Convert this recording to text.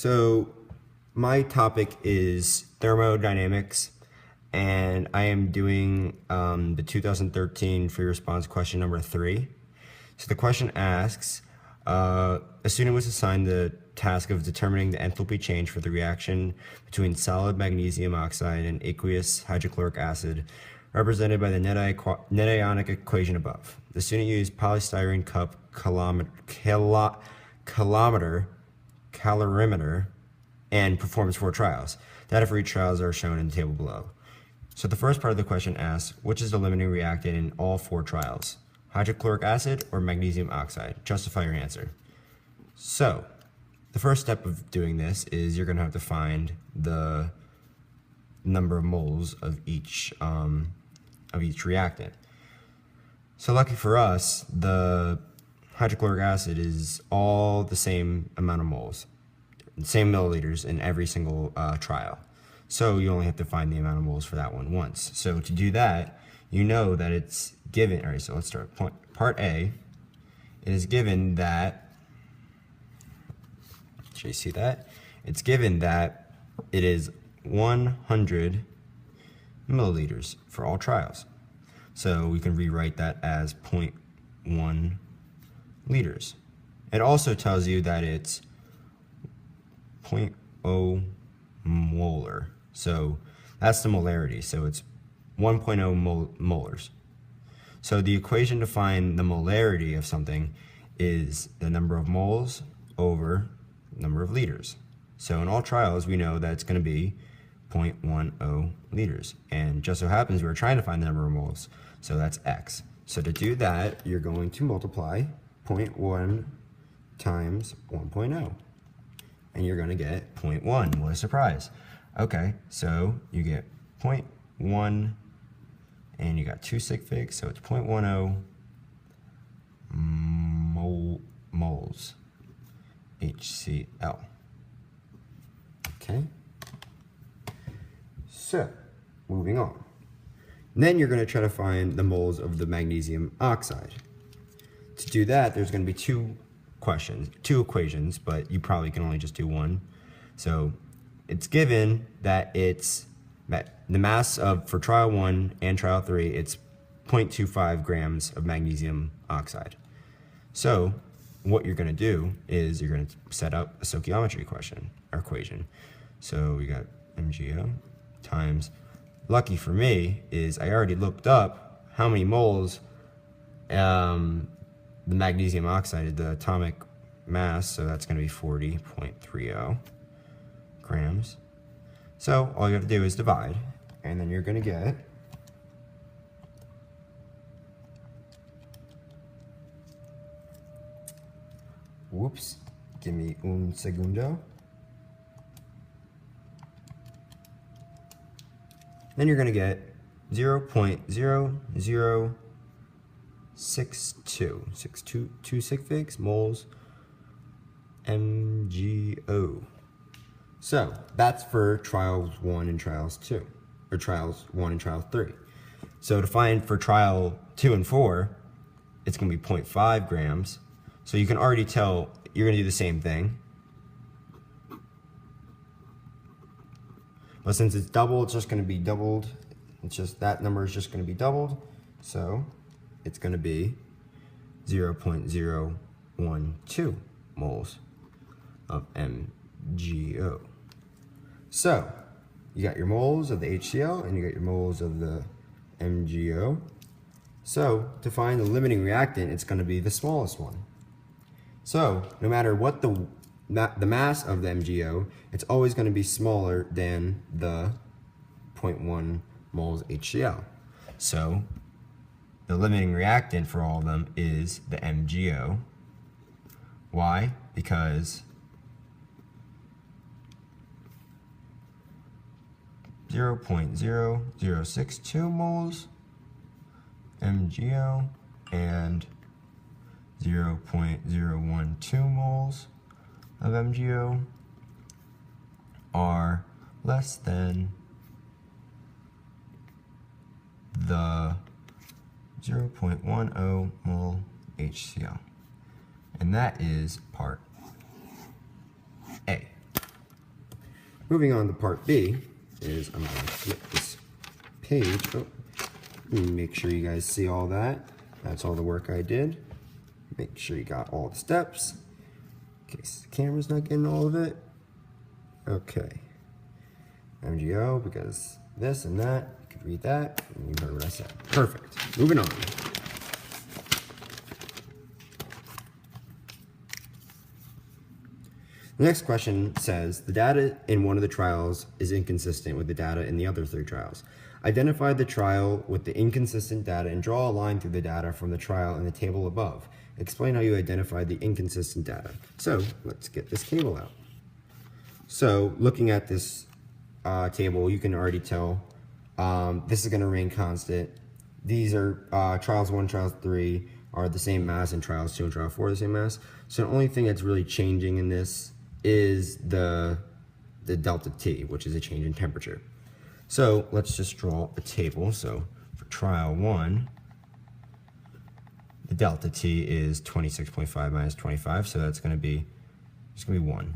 So my topic is thermodynamics, and I am doing the 2013 free response question number 3. So the question asks, a student was assigned the task of determining the enthalpy change for the reaction between solid magnesium oxide and aqueous hydrochloric acid, represented by the net ionic equation above. The student used polystyrene cup calorimeter and performs 4 trials. Data for each trials are shown in the table below. So the first part of the question asks, which is the limiting reactant in all 4 trials? Hydrochloric acid or magnesium oxide? Justify your answer. So the first step of doing this is you're going to have to find the number of moles of each reactant. So lucky for us, the hydrochloric acid is all the same amount of moles, same milliliters in every single trial. So you only have to find the amount of moles for that one once. So to do that, you know that it's given, all right, so let's start. Part A, it is given that, should you see that? It's given that it is 100 milliliters for all trials. So we can rewrite that as 0.1 liters. It also tells you that it's 0.0 molar. So that's the molarity. So it's 1.0 molars. So the equation to find the molarity of something is the number of moles over number of liters. So in all trials, we know that it's going to be 0.10 liters. And just so happens we're trying to find the number of moles. So that's X. So to do that, you're going to multiply 0.1 times 1.0. And you're going to get 0.1. What a surprise. Okay, so you get 0.1, and you got 2 sig figs, so it's 0.10 moles HCl. Okay? So, moving on. And then you're going to try to find the moles of the magnesium oxide. To do that, there's going to be two equations, but you probably can only just do one. So it's given that it's the mass of, for trial 1 and trial 3, it's 0.25 grams of magnesium oxide. So what you're going to do is you're going to set up a stoichiometry equation. So we got MgO times, lucky for me is I already looked up how many moles the magnesium oxide, the atomic mass, so that's going to be 40.30 grams. So all you have to do is divide, and then you're going to get give me un segundo. Then you're going to get 0.0062 sig figs moles MgO. So that's for trials 1 and trials 2, or trials 1 and trial 3. So to find for trial 2 and 4, it's going to be 0.5 grams. So you can already tell you're going to do the same thing. But since it's double, it's just going to be doubled. It's just that number is just going to be doubled. So it's going to be 0.012 moles of MgO. So you got your moles of the HCl and you got your moles of the MgO. So to find the limiting reactant, it's going to be the smallest one. So no matter what the mass of the MgO, it's always going to be smaller than the 0.1 moles HCl. So the limiting reactant for all of them is the MgO. Why? Because 0.0062 moles MgO and 0.012 moles of MgO are less than the 0.10 mole HCl. And that is part A. Moving on to part B is I'm going to flip this page. Oh, make sure you guys see all that. That's all the work I did. Make sure you got all the steps. In case the camera's not getting all of it. Okay. MGO, because this and that. You could read that, and you heard what I said. Perfect. Moving on. The next question says, the data in one of the trials is inconsistent with the data in the other 3 trials. Identify the trial with the inconsistent data and draw a line through the data from the trial in the table above. Explain how you identified the inconsistent data. So let's get this table out. So looking at this table, you can already tell this is going to remain constant. These are trials 1, trials 3 are the same mass, and trials 2 and trial 4 are the same mass. So the only thing that's really changing in this is the delta T, which is a change in temperature. So let's just draw a table. So for trial 1, the delta T is 26.5 minus 25, so that's going to be 1.